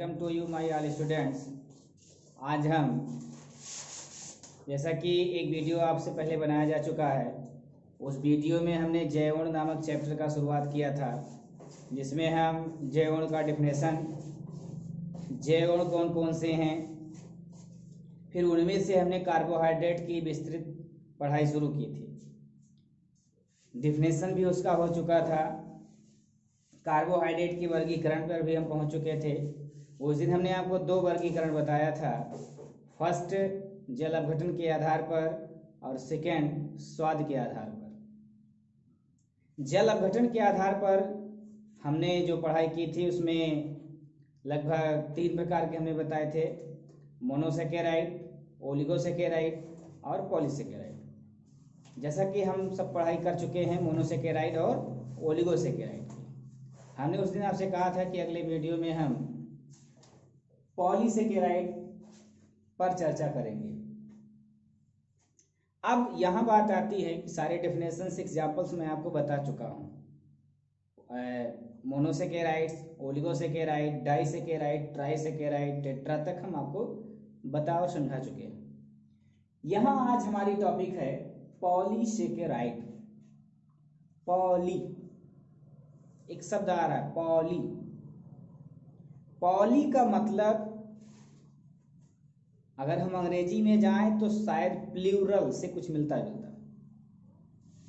Welcome to you my all students. आज हम जैसा कि एक वीडियो आपसे पहले बनाया जा चुका है, उस वीडियो में हमने जैवण नामक चैप्टर का शुरुआत किया था, जिसमें हम जैवण का डिफिनेशन, जैवण कौन कौन से हैं, फिर उनमें से हमने कार्बोहाइड्रेट की विस्तृत पढ़ाई शुरू की थी। डिफिनेशन भी उसका हो चुका था, कार्बोहाइड्रेट की वर्गीकरण पर भी हम पहुंच चुके थे। उस दिन हमने आपको दो वर्गीकरण बताया था, फर्स्ट जल अपघटन के आधार पर और सेकेंड स्वाद के आधार पर। जल अपघटन के आधार पर हमने जो पढ़ाई की थी उसमें लगभग 3 प्रकार के हमने बताए थे, मोनोसेकेराइड, ओलिगोसेकेराइड और पॉलीसेकेराइड। जैसा कि हम सब पढ़ाई कर चुके हैं मोनोसेकेराइड और ओलिगोसेकेराइड की, हमने उस दिन आपसे कहा था कि अगले वीडियो में हम पॉलीसेकेराइड पर चर्चा करेंगे। अब यहाँ बात आती है कि सारे डेफिनेशंस, एग्जाम्पल्स मैं आपको बता चुका हूँ। मोनोसेकेराइड्स, ओलिगोसेकेराइड, डाइसेकेराइड, ट्राइसेकेराइड, टेट्रा तक हम आपको बता और समझा चुके हैं। यहाँ आज हमारी टॉपिक है पॉलीसेकेराइड। पॉली, एक शब्द आ रहा है पॉली। पॉली का मतलब अगर हम अंग्रेजी में जाएं तो शायद प्लूरल से कुछ मिलता जुलता,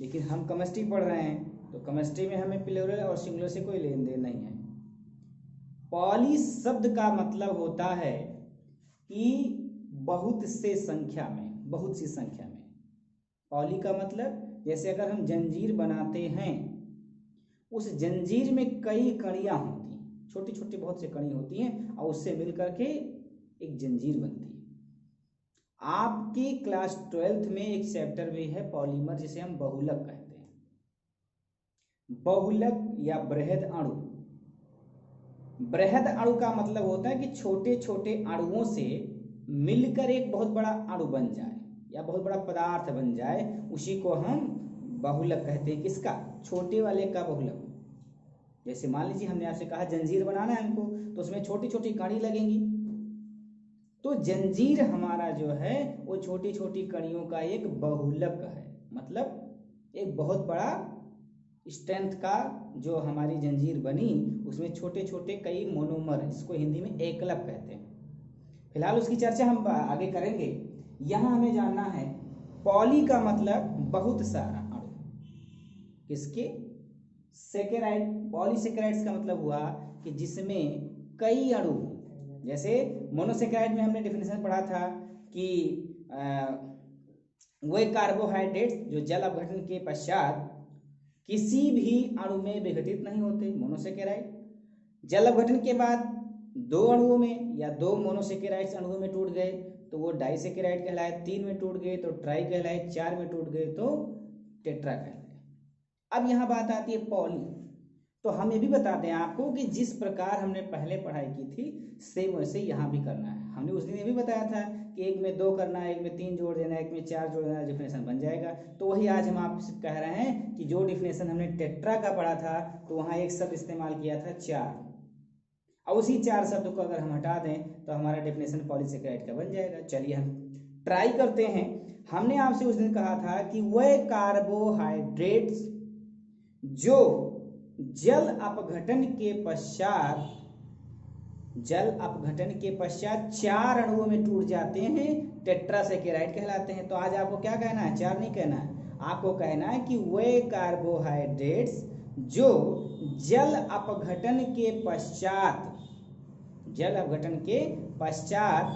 लेकिन हम केमिस्ट्री पढ़ रहे हैं तो केमिस्ट्री में हमें प्लूरल और सिंगुलर से कोई लेन देन नहीं है। पॉली शब्द का मतलब होता है कि बहुत से संख्या में, बहुत सी संख्या में। पॉली का मतलब जैसे अगर हम जंजीर बनाते हैं, उस जंजीर में कई कड़ियाँ होती हैं, छोटी छोटी बहुत सी कड़ी होती हैं और उससे मिल करके एक जंजीर बनती है। आपकी क्लास 12th में एक चैप्टर भी है पॉलीमर, जिसे हम बहुलक कहते हैं। बहुलक या बृहद अणु। बृहद अणु का मतलब होता है कि छोटे छोटे अणुओं से मिलकर एक बहुत बड़ा अणु बन जाए या बहुत बड़ा पदार्थ बन जाए, उसी को हम बहुलक कहते हैं। किसका? छोटे वाले का बहुलक। जैसे मान लीजिए हमने आपसे कहा जंजीर बनाना है हमको, तो उसमें छोटी छोटी कड़ी लगेंगी, तो जंजीर हमारा जो है वो छोटी छोटी कड़ियों का एक बहुलक है। मतलब एक बहुत बड़ा स्ट्रेंथ का जो हमारी जंजीर बनी, उसमें छोटे छोटे कई मोनोमर, इसको हिंदी में एकलक कहते हैं। फिलहाल उसकी चर्चा हम आगे करेंगे। यहाँ हमें जानना है पॉली का मतलब बहुत सारा अणु। किसके? सेकेराइड। पॉलीसेकेराइड्स का मतलब हुआ कि जिसमें कई अणु। जैसे मोनोसेकेराइड में हमने डेफिनेशन पढ़ा था कि वे कार्बोहाइड्रेट्स जो जल अपघटन के पश्चात किसी भी अणु में विघटित नहीं होते, मोनोसेकेराइड। जल अपघटन के बाद दो अणुओं में या दो मोनोसेकेराइड्स अणुओं में टूट गए तो वो डाइसेकेराइड कहलाए, 3 में टूट गए तो ट्राई कहलाए, 4 में टूट गए तो टेट्रा कहलाए। अब यहाँ बात आती है पॉली। तो हम ये भी बता दें आपको कि जिस प्रकार हमने पहले पढ़ाई की थी सेम वैसे यहाँ भी करना है। हमने उस दिन ये भी बताया था कि एक में 2 करना है, एक में 3 जोड़ देना है, एक में 4 जोड़ देना, डिफिनेशन बन जाएगा। तो वही आज हम आपसे कह रहे हैं कि जो डिफिनेशन हमने टेट्रा का पढ़ा था तो वहाँ एक शब्द इस्तेमाल किया था 4, और उसी 4 शब्द को अगर हम हटा दें तो हमारा डिफिनेशन पॉलीसेकेराइड का बन जाएगा। चलिए हम ट्राई करते हैं। हमने आपसे उस दिन कहा था कि वह कार्बोहाइड्रेट्स जो जल अपघटन के पश्चात 4 अणुओं में टूट जाते हैं, टेट्रासेकेराइड कहलाते हैं। तो आज आपको क्या कहना है? 4 नहीं कहना है, आपको कहना है कि वे कार्बोहाइड्रेट्स जो जल अपघटन के पश्चात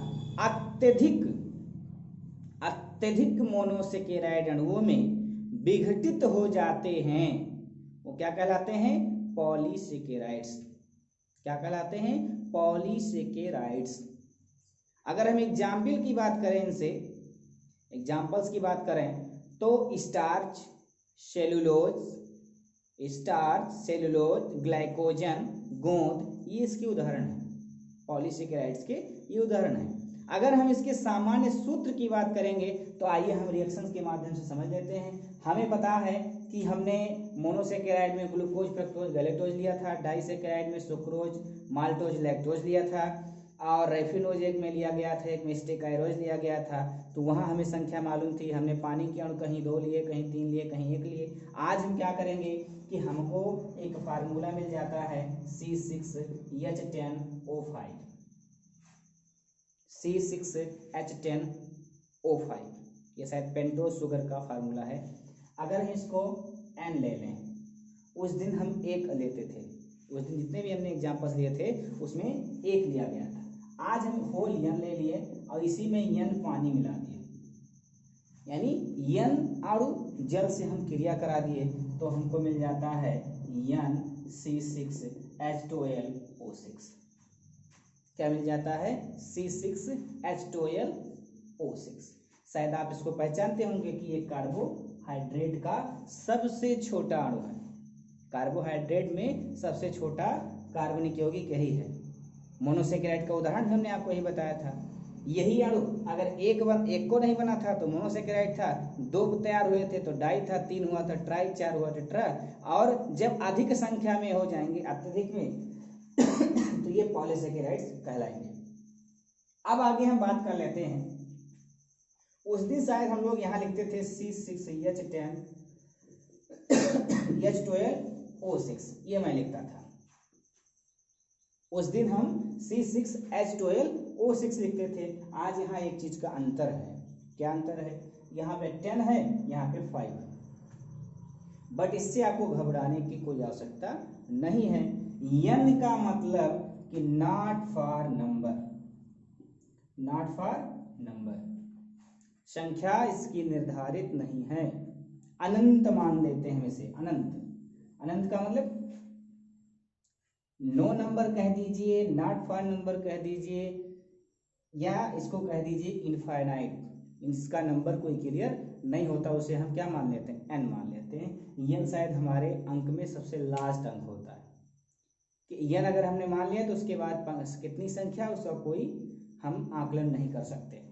अत्यधिक मोनोसेकेराइड अणुओं में विघटित हो जाते हैं, वो क्या कहलाते हैं? पॉलीसेकेराइड्स। क्या कहलाते हैं? पॉलीसेकेराइड्स। अगर हम एग्जाम्पल की बात करें, इनसे एग्जाम्पल्स की बात करें तो स्टार्च, सेलुलोज, ग्लाइकोजन, गोंद, ये इसके उदाहरण हैं। पॉलीसेकेराइड्स के ये उदाहरण हैं। अगर हम इसके सामान्य सूत्र की बात करेंगे तो आइए हम रिएक्शंस के माध्यम से समझ लेते हैं। हमें पता है कि हमने मोनोसेकेराइड में ग्लूकोज, फ्रक्टोज, गैलेक्टोज लिया था, डाइसेकेराइड में सुक्रोज, माल्टोज, लैक्टोज लिया था, और रेफिनोज एक में लिया गया था, एक में स्टेकाइरोज लिया गया था। तो वहाँ हमें संख्या मालूम थी, हमने पानी के अणु कहीं 2 लिए, कहीं 3 लिए, कहीं 1 लिए। आज हम क्या करेंगे कि हमको एक फार्मूला मिल जाता है C6H10O5, C6H10O5, ये शायद पेंटोज शुगर का फार्मूला है। अगर हम इसको N ले लें, उस दिन हम 1 लेते थे, उस दिन जितने भी हमने एग्जाम्पल्स लिए थे उसमें 1 लिया गया था। आज हम होल N ले लिए और इसी में N पानी मिला दिए, यानी N अणु जल से हम क्रिया करा दिए, तो हमको मिल जाता है NC6H12O6। क्या मिल जाता है? C6H12O6। शायद आप इसको पहचानते होंगे कि ये कार्बोहाइड्रेट का सबसे छोटा अणु है। कार्बोहाइड्रेट में सबसे छोटा कार्बनिक यौगिक यही है। मोनोसेकेराइड का उदाहरण हमने आपको यही बताया था। यही अणु अगर एक को नहीं बना था तो मोनोसेकेराइड था, 2 तैयार हुए थे तो डाई था, 3 हुआ था ट्राई, 4 हुआ था टेट्रा, और जब अधिक संख्या में हो जाएंगे, अत्यधिक में तो ये पॉलीसेकेराइड्स कहलाएंगे। अब आगे हम बात कर लेते हैं। उस दिन शायद हम लोग यहाँ लिखते थे C6H10H12O6, ये मैं लिखता था। उस दिन हम C6H12O6 लिखते थे। आज यहाँ एक चीज का अंतर है। क्या अंतर है? यहाँ पे 10 है, यहाँ पे 5 है। बट इससे आपको घबराने की कोई आवश्यकता नहीं है। N का मतलब कि not for number, not for number, संख्या इसकी निर्धारित नहीं है। अनंत मान लेते हैं इसे, अनंत। अनंत का मतलब नो नंबर कह दीजिए, नॉट फॉर नंबर कह दीजिए, या इसको कह दीजिए इनफाइनाइट। इसका नंबर कोई क्लियर नहीं होता, उसे हम क्या मान लेते हैं? n मान लेते हैं। n शायद हमारे अंक में सबसे लास्ट अंक होता है कि n अगर हमने मान लिया तो उसके बाद कितनी संख्या, उसका कोई हम आकलन नहीं कर सकते।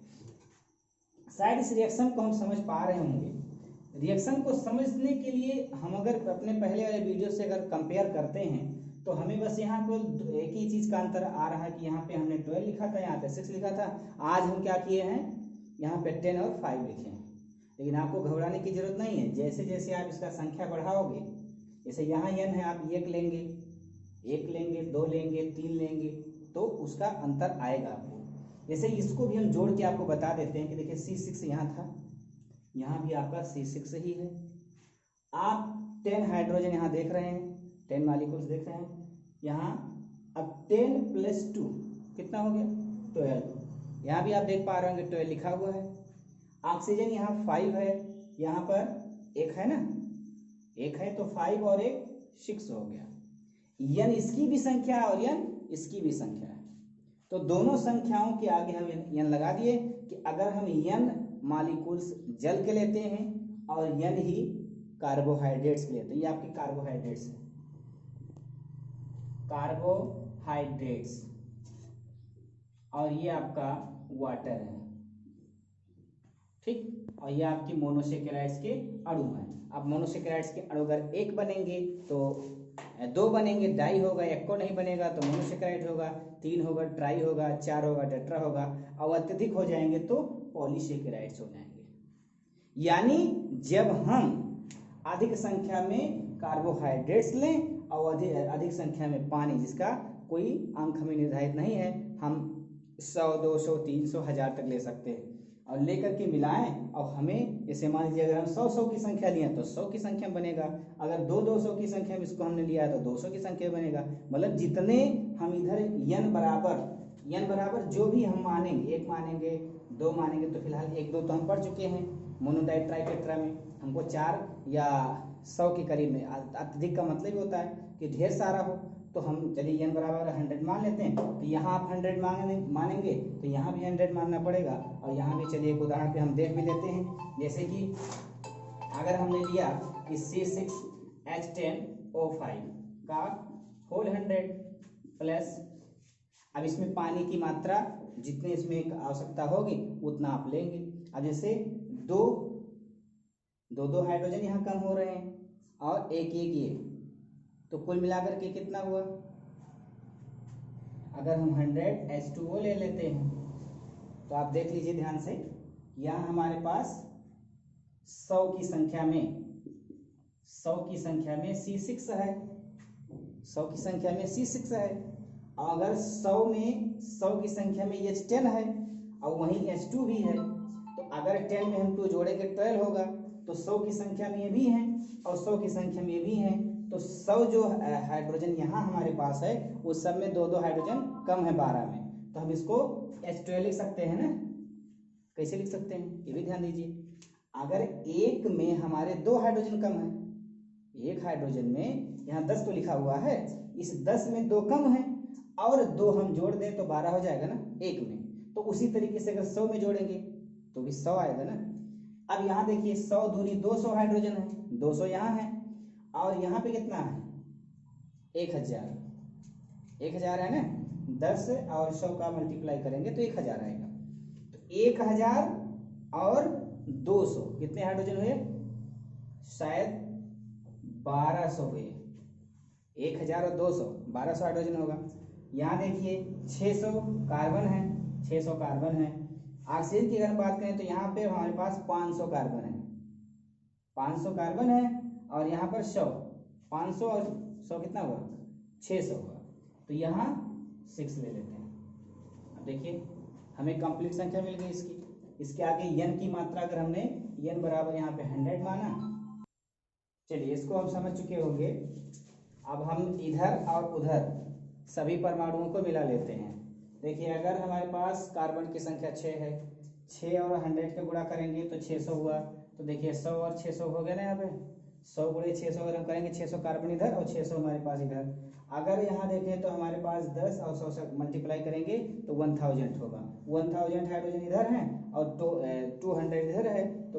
शायद इस रिएक्शन को हम समझ पा रहे होंगे। रिएक्शन को समझने के लिए हम अगर अपने पहले वाले वीडियो से अगर कंपेयर करते हैं तो हमें बस यहाँ को एक ही चीज का अंतर आ रहा है कि यहाँ पे हमने 12 लिखा था, यहाँ पे 6 लिखा था। आज हम क्या किए हैं? यहाँ पे 10 और 5 लिखे हैं। लेकिन आपको घबराने की जरूरत नहीं है। जैसे जैसे आप इसका संख्या बढ़ाओगे, जैसे यहाँ n है, आप 1 लेंगे, 2 लेंगे, 3 लेंगे, तो उसका अंतर आएगा आपको। जैसे इसको भी हम जोड़ के आपको बता देते हैं कि देखिए C6 यहाँ था, यहाँ भी आपका C6 ही है। आप 10 हाइड्रोजन यहाँ देख रहे हैं, 10 मॉलिक्यूल्स देख रहे हैं यहाँ। अब 10 + 2 कितना हो गया? 12। यहाँ भी आप देख पा रहे होंगे 12 लिखा हुआ है। ऑक्सीजन यहाँ 5 है, यहाँ पर 1 है ना, 1 है तो 5 और 1 6 हो गया। n इसकी भी संख्या और n इसकी भी संख्या है, तो दोनों संख्याओं के आगे हम n लगा दिए कि अगर हम n मॉलिक्यूल्स जल के लेते हैं और n ही कार्बोहाइड्रेट्स लेते हैं। ये आपके कार्बोहाइड्रेट्स हैं, कार्बोहाइड्रेट्स, और ये आपका वाटर है, ठीक। और ये आपकी मोनोसेकेराइड्स के अणु हैं। अब मोनोसेकेराइड्स के अणु अगर 1 बनेंगे तो 2 बनेंगे, डाई होगा, 1 को नहीं बनेगा तो मोनोसेकेराइड होगा, 3 होगा ट्राई होगा, 4 होगा टेट्रा होगा, और अत्यधिक हो जाएंगे तो पॉलीसेकेराइड्स हो जाएंगे। यानी जब हम अधिक संख्या में कार्बोहाइड्रेट्स लें और अधिक संख्या में पानी, जिसका कोई अंक हमें निर्धारित नहीं है, हम 100, 200, 300, 1000 तक ले सकते हैं और लेकर के मिलाएं, और हमें जैसे मान लीजिए अगर हम 100 की संख्या लिए तो 100 की संख्या बनेगा, अगर 200 की संख्या में इसको हमने लिया तो 200 की संख्या बनेगा। मतलब जितने हम इधर n बराबर जो भी हम मानेंगे, 1 मानेंगे, 2 मानेंगे, तो फिलहाल 1, 2 तो हम पढ़ चुके हैं मोनोडाई ट्राई टेट्रा में। हमको 4 या 100 के करीब में, अत्यधिक का मतलब होता है कि ढेर सारा हो, तो हम चलिए n बराबर 100 मान लेते हैं, तो यहाँ आप 100 मानेंगे तो यहाँ भी 100 मानना पड़ेगा। और यहाँ भी चलिए एक उदाहरण पे हम देख भी लेते हैं। जैसे कि अगर हमने लिया कि C6H10O5 का होल 100 प्लस, अब इसमें पानी की मात्रा जितने इसमें आवश्यकता होगी उतना आप लेंगे। अब जैसे दो हाइड्रोजन यहाँ कम हो रहे हैं, और एक ये, तो कुल मिलाकर के कितना हुआ? अगर हम 100 H2O ले लेते हैं तो आप देख लीजिए ध्यान से, यहाँ हमारे पास 100 की संख्या में C6 है, 100 की संख्या में C6 है। अगर 100 की संख्या में H10 है और वहीं H2 भी है, तो अगर 10 में हम 2 जोड़ेंगे 12 होगा। तो 100 की संख्या में ये भी हैं और 100 की संख्या में ये भी हैं, तो 100 जो हाइड्रोजन यहाँ हमारे पास है उस सब में 2-2 हाइड्रोजन कम है 12 में, तो हम इसको H12 लिख सकते हैं ना। कैसे लिख सकते हैं ये भी ध्यान दीजिए। अगर एक में हमारे 2 हाइड्रोजन कम है, एक हाइड्रोजन में यहाँ 10 तो लिखा हुआ है, इस 10 में 2 कम है और 2 हम जोड़ दें तो 12 हो जाएगा ना एक में। तो उसी तरीके से अगर 100 में जोड़ेंगे तो भी 100 आएगा ना। अब यहाँ देखिए 100 दूनी 200 हाइड्रोजन है, 200 यहाँ है और यहाँ पे कितना है 1000 है ना। 10 और 100 का मल्टीप्लाई करेंगे तो 1000 आएगा। तो 1000 और 200 कितने हाइड्रोजन हुए? शायद 1200 हुए। 1000 और 200 1200 हाइड्रोजन होगा। यहाँ देखिए 600 कार्बन है, 600 कार्बन है। ऑक्सीजन की अगर बात करें तो यहाँ पे हमारे पास 500 कार्बन है, 500 कार्बन है और यहाँ पर 100, 500 और 100 कितना हुआ? 600 हुआ। तो यहाँ 6 ले लेते हैं। अब देखिए हमें कंप्लीट संख्या मिल गई इसके आगे n की मात्रा अगर हमने n बराबर यहाँ पे 100 माना, चलिए इसको हम समझ चुके होंगे। अब हम इधर और उधर सभी परमाणुओं को मिला लेते हैं। देखिए अगर हमारे पास कार्बन की संख्या 6 है, 6 और 100 का गुणा करेंगे तो 600 हुआ। तो देखिए 100 और 600 हो गया ना, यहाँ पे 100 गुणे 600 अगर हम करेंगे, 600 कार्बन इधर और 600 हमारे पास इधर। अगर यहाँ देखें तो हमारे पास 10 और 100 से मल्टीप्लाई करेंगे तो 1000 होगा। 1000 हाइड्रोजन इधर है और 200 इधर है, तो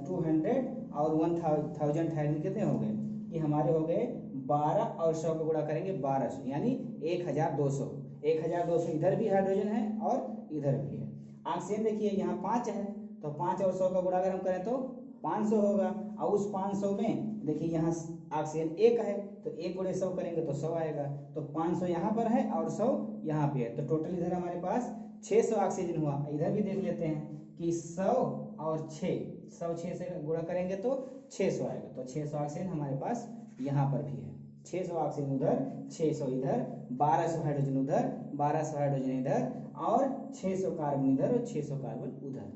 200 और 1000 हाइड्रोजन कितने हो गए? ये हमारे हो गए 12 और 100 को गुणा करेंगे 1200, यानी 1200। 1200 इधर भी हाइड्रोजन है और इधर भी है। ऑक्सीजन देखिए यहाँ 5 है, तो 5 और 100 का गुणा अगर हम करें तो 500 होगा। और उस 500 में देखिए यहाँ ऑक्सीजन 1 है, तो 1 गुणे 100 करेंगे तो 100 आएगा। तो 500 यहाँ पर है और 100 यहाँ पे है, तो टोटल इधर हमारे पास 600 ऑक्सीजन हुआ। इधर भी देख लेते हैं कि 100 और 100 6 से गुणा करेंगे तो 600 आएगा। तो 600 ऑक्सीजन हमारे पास यहाँ पर भी है। 600 ऑक्सीजन उधर, 600 इधर, 1200 हाइड्रोजन उधर, 1200 हाइड्रोजन इधर और 600 कार्बन इधर और 600 कार्बन उधर।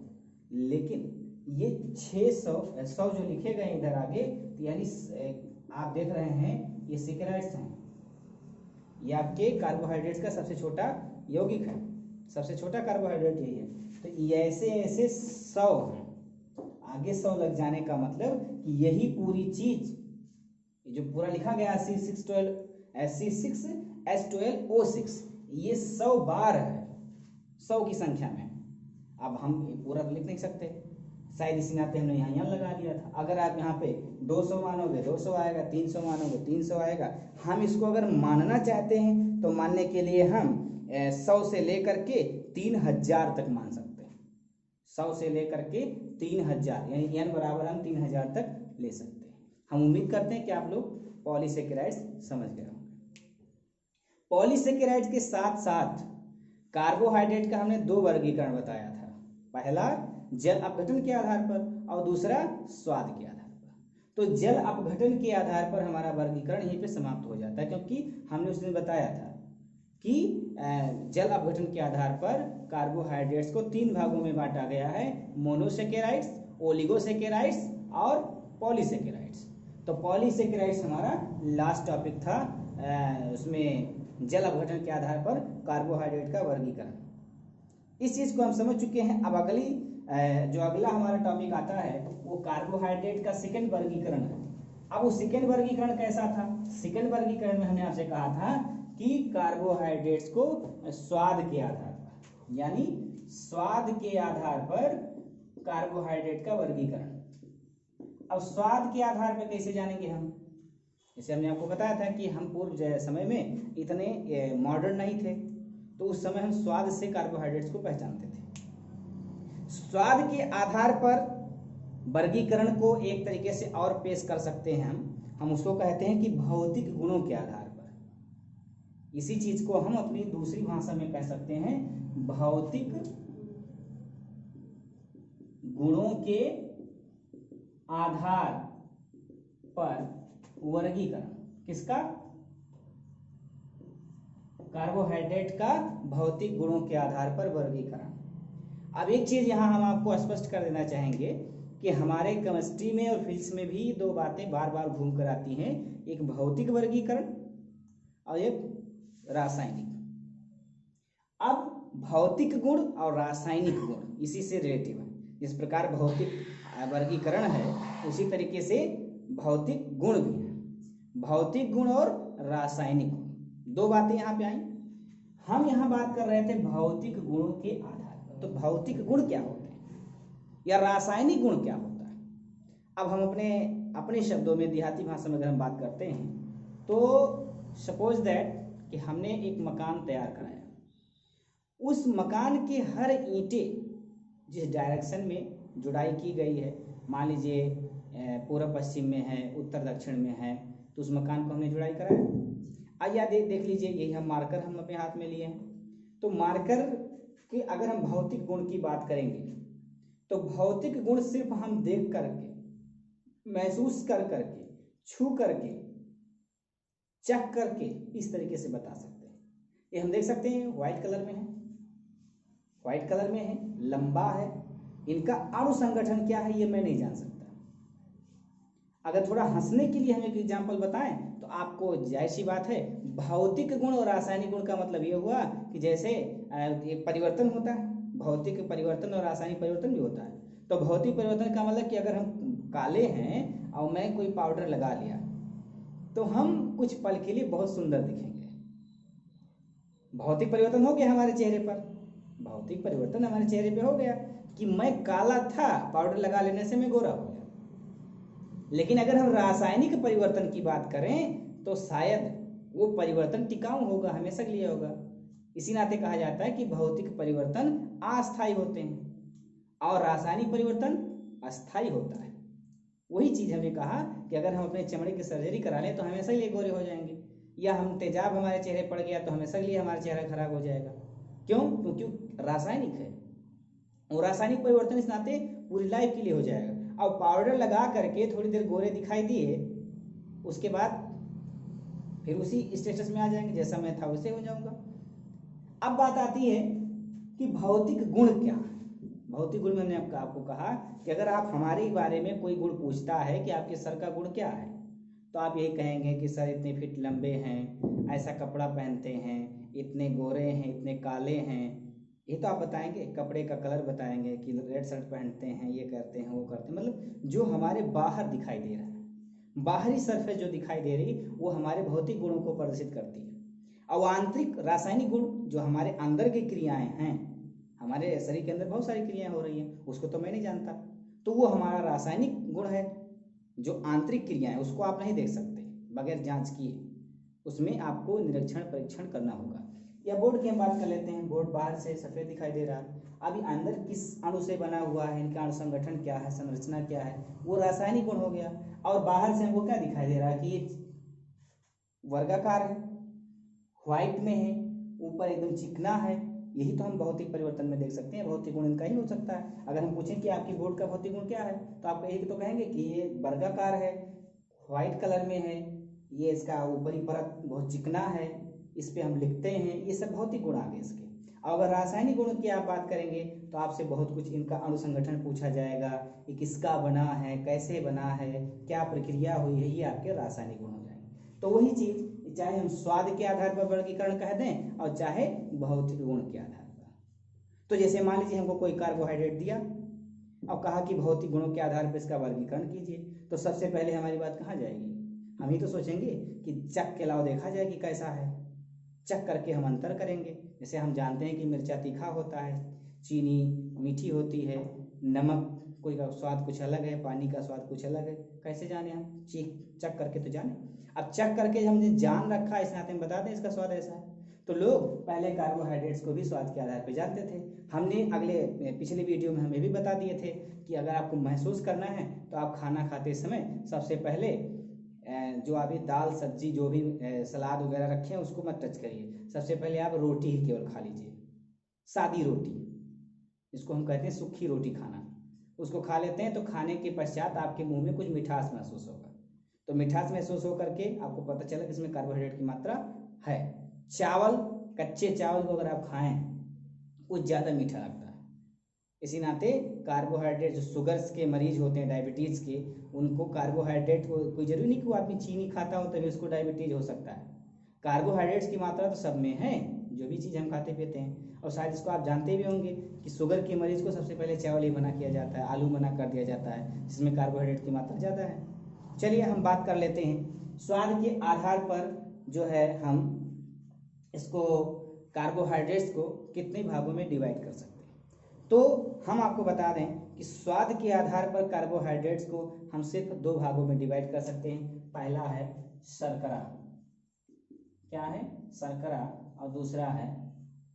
लेकिन ये 100 जो लिखे गए इधर आगे, यानी आप देख रहे हैं ये सैकराइड्स हैं, ये आपके कार्बोहाइड्रेट्स का सबसे छोटा यौगिक है, सबसे छोटा कार्बोहाइड्रेट यही है। तो ऐसे ऐसे 100 हैं, आगे 100 लग जाने का मतलब कि यही पूरी चीज जो पूरा लिखा गया C6H12O6 ये 100 बार है 100 की संख्या में। अब हम पूरा लिख नहीं सकते, शायद इसी नाते हमने यहाँ लगा दिया था। अगर आप यहाँ पे 200 मानोगे 200 आएगा, 300 मानोगे 300 आएगा। हम इसको अगर मानना चाहते हैं तो मानने के लिए हम 100 से लेकर के 3000 तक मान सकते हैं। 100 से लेकर के 3000, यानी n बराबर हम 3000 तक ले सकते हैं। हम उम्मीद करते हैं कि आप लोग पॉलीसेकेराइड्स समझ गए होंगे। पॉलीसेकेराइड्स के साथ साथ कार्बोहाइड्रेट का हमने 2 वर्गीकरण बताया था, पहला जल अपघटन के आधार पर और दूसरा स्वाद के आधार पर। तो जल अपघटन के आधार पर हमारा वर्गीकरण यहीं पे समाप्त हो जाता है, क्योंकि हमने उस दिन बताया था कि जल अपघटन के आधार पर कार्बोहाइड्रेट्स को 3 भागों में बांटा गया है, मोनोसेकेराइड्स, ओलिगोसेकेराइड्स और पॉलीसेकेराइड्स। तो पॉलीसेकेराइड्स हमारा लास्ट टॉपिक था, उसमें जल अपघटन के आधार पर कार्बोहाइड्रेट का वर्गीकरण। इस चीज को हम समझ चुके हैं। अब जो अगला हमारा टॉपिक आता है वो कार्बोहाइड्रेट का सेकंड वर्गीकरण है। अब वो सेकंड वर्गीकरण कैसा था? सेकंड वर्गीकरण में हमने आपसे कहा था कि कार्बोहाइड्रेट्स को स्वाद के आधार पर, यानी स्वाद के आधार पर कार्बोहाइड्रेट का वर्गीकरण। अब स्वाद के आधार पर कैसे जानेंगे हम? जैसे हमने आपको बताया था कि हम पूर्व समय में इतने मॉडर्न नहीं थे, तो उस समय हम स्वाद से कार्बोहाइड्रेट्स को पहचानते थे। स्वाद के आधार पर वर्गीकरण को एक तरीके से और पेश कर सकते हैं हम। हम उसको कहते हैं कि भौतिक गुणों के आधार पर। इसी चीज को हम अपनी दूसरी भाषा में कह सकते हैं भौतिक गुणों के आधार पर वर्गीकरण। किसका? कार्बोहाइड्रेट का भौतिक गुणों के आधार पर वर्गीकरण। अब एक चीज यहां हम आपको स्पष्ट कर देना चाहेंगे कि हमारे केमिस्ट्री में और फिजिक्स में भी दो बातें बार बार घूम कर आती हैं, एक भौतिक वर्गीकरण और एक रासायनिक। अब भौतिक गुण और रासायनिक गुण इसी से रिलेटिव है। जिस प्रकार भौतिक वर्गीकरण है उसी तरीके से भौतिक गुण भी है। भौतिक गुण और रासायनिक गुण, दो बातें यहाँ पे आई। हम यहाँ बात कर रहे थे भौतिक गुणों के आधार पर। तो भौतिक गुण क्या होते हैं या रासायनिक गुण क्या होता है? अब हम अपने शब्दों में, देहाती भाषा में अगर हम बात करते हैं तो सपोज दैट कि हमने एक मकान तैयार कराया, उस मकान के हर ईंटें जिस डायरेक्शन में जुड़ाई की गई है, मान लीजिए पूर्व पश्चिम में है, उत्तर दक्षिण में है, तो उस मकान को हमने जुड़ाई कराया। आइए देख लीजिए, यही हम मार्कर हम अपने हाथ में लिए हैं। तो मार्कर की अगर हम भौतिक गुण की बात करेंगे तो भौतिक गुण सिर्फ हम देख करके, महसूस कर करके, छू करके, चख करके इस तरीके से बता सकते हैं। ये हम देख सकते हैं व्हाइट कलर में है, व्हाइट कलर में है, लंबा है, इनका अणु संगठन क्या है ये मैं नहीं जान सकता। अगर थोड़ा हंसने के लिए हम एक एग्जांपल बताएं तो आपको जाहिर सी बात है, भौतिक गुण और रासायनिक गुण का मतलब ये हुआ कि जैसे एक परिवर्तन होता है, भौतिक परिवर्तन और रासायनिक परिवर्तन भी होता है। तो भौतिक परिवर्तन का मतलब कि अगर हम काले हैं और मैं कोई पाउडर लगा लिया तो हम कुछ पल के लिए बहुत सुंदर दिखेंगे। भौतिक परिवर्तन हो गया हमारे चेहरे पर, भौतिक परिवर्तन हमारे चेहरे पे हो गया कि मैं काला था, पाउडर लगा लेने से मैं गोरा हो गया। लेकिन अगर हम रासायनिक परिवर्तन की बात करें तो शायद वो परिवर्तन टिकाऊ होगा, हमेशा के लिए होगा। इसी नाते कहा जाता है कि भौतिक परिवर्तन अस्थायी होते हैं और रासायनिक परिवर्तन अस्थायी होता है। वही चीज हमने कहा कि अगर हम अपने चमड़े की सर्जरी करा लें तो हमेशा के लिए गोरे हो जाएंगे, या हम तेजाब हमारे चेहरे पड़ गया तो हमेशा के लिए हमारा चेहरा खराब हो जाएगा। क्यों? क्योंकि रासायनिक है, और रासायनिक परिवर्तन इस नाते पूरी लाइफ के लिए हो जाएगा। अब पाउडर लगा करके थोड़ी देर गोरे दिखाई दिए, उसके बाद फिर उसी स्टेटस में आ जाएंगे, जैसा मैं था वैसे हो जाऊंगा। अब बात आती है कि भौतिक गुण क्या है। भौतिक गुण में हमने आपको कहा कि अगर आप हमारे बारे में कोई गुण पूछता है कि आपके सर का गुण क्या है, तो आप यही कहेंगे कि सर इतने फीट लंबे हैं, ऐसा कपड़ा पहनते हैं, इतने गोरे हैं, इतने काले हैं, ये तो आप बताएंगे। कपड़े का कलर बताएंगे कि रेड शर्ट पहनते हैं, ये करते हैं, वो करते हैं। मतलब जो हमारे बाहर दिखाई दे रहा है, बाहरी सरफेस जो दिखाई दे रही वो हमारे भौतिक गुणों को प्रदर्शित करती है। और आंतरिक रासायनिक गुण जो हमारे अंदर की क्रियाएं हैं, हमारे शरीर के अंदर बहुत सारी क्रियाएं हो रही हैं, उसको तो मैं नहीं जानता, तो वो हमारा रासायनिक गुण है। जो आंतरिक क्रियाएं उसको आप नहीं देख सकते बगैर जांच किए, उसमें आपको निरीक्षण परीक्षण करना होगा। या बोर्ड की हम बात कर लेते हैं। बोर्ड बाहर से सफेद दिखाई दे रहा है, अभी अंदर किस अणु से बना हुआ है, इनका अणु संगठन क्या है, संरचना क्या है, वो रासायनिक गुण हो गया। और बाहर से हमको क्या दिखाई दे रहा है कि ये वर्गाकार है, व्हाइट में है, ऊपर एकदम चिकना है, यही तो हम भौतिक परिवर्तन में देख सकते हैं। भौतिक गुण इनका ही हो सकता है। अगर हम पूछें कि आपकी बोर्ड का भौतिक गुण क्या है, तो आप यही तो कहेंगे कि ये वर्गाकार है, व्हाइट कलर में है, ये इसका ऊपरी परत बहुत चिकना है, इस पे हम लिखते हैं, ये सब भौतिक गुण आ गए इसके। अगर रासायनिक गुणों की आप बात करेंगे तो आपसे बहुत कुछ, इनका अणु संगठन पूछा जाएगा, ये किसका बना है, कैसे बना है, क्या प्रक्रिया हुई है, ये आपके रासायनिक गुण हो जाएंगे। तो वही चीज चाहे हम स्वाद के आधार पर वर्गीकरण कह दें और चाहे भौतिक गुण के आधार पर। तो जैसे मान लीजिए हमको कोई कार्बोहाइड्रेट दिया और कहा कि भौतिक गुणों के आधार पर इसका वर्गीकरण कीजिए, तो सबसे पहले हमारी बात कहाँ जाएगी? हम ही तो सोचेंगे कि चख के अलावा देखा जाए कि कैसा है, चख करके हम अंतर करेंगे। जैसे हम जानते हैं कि मिर्चा तीखा होता है, चीनी मीठी होती है, नमक कोई का स्वाद कुछ अलग है, पानी का स्वाद कुछ अलग है, कैसे जाने हम? चख करके तो जाने। अब चख करके हमने जान रखा, इस नाते हम बता दें इसका स्वाद ऐसा है। तो लोग पहले कार्बोहाइड्रेट्स को भी स्वाद के आधार पर जानते थे। हमने पिछले वीडियो में हमें भी बता दिए थे कि अगर आपको महसूस करना है तो आप खाना खाते समय सबसे पहले जो अभी दाल सब्जी जो भी सलाद वगैरह रखे हैं उसको मत टच करिए। सबसे पहले आप रोटी ही केवल खा लीजिए, सादी रोटी, इसको हम कहते हैं सूखी रोटी खाना। उसको खा लेते हैं तो खाने के पश्चात आपके मुंह में कुछ मिठास महसूस होगा। तो मिठास महसूस होकर के आपको पता चला कि इसमें कार्बोहाइड्रेट की मात्रा है। चावल, कच्चे चावल को अगर आप खाएं वो ज़्यादा मीठा लगता है। इसी नाते कार्बोहाइड्रेट, जो शुगर्स के मरीज होते हैं डायबिटीज़ के, उनको कार्बोहाइड्रेट को कोई जरूरी नहीं कि वो आदमी चीनी खाता हो तभी उसको डायबिटीज हो सकता है। कार्बोहाइड्रेट्स की मात्रा तो सब में है, जो भी चीज़ हम खाते पीते हैं। और शायद इसको आप जानते भी होंगे कि शुगर के मरीज को सबसे पहले चावल ही मना किया जाता है, आलू मना कर दिया जाता है, जिसमें कार्बोहाइड्रेट की मात्रा ज़्यादा है। चलिए हम बात कर लेते हैं स्वाद के आधार पर जो है हम इसको कार्बोहाइड्रेट्स को कितने भागों में डिवाइड कर सकते हैं। तो हम आपको बता दें कि स्वाद के आधार पर कार्बोहाइड्रेट्स को हम सिर्फ दो भागों में डिवाइड कर सकते हैं। पहला है शर्करा, क्या है शर्करा, और दूसरा है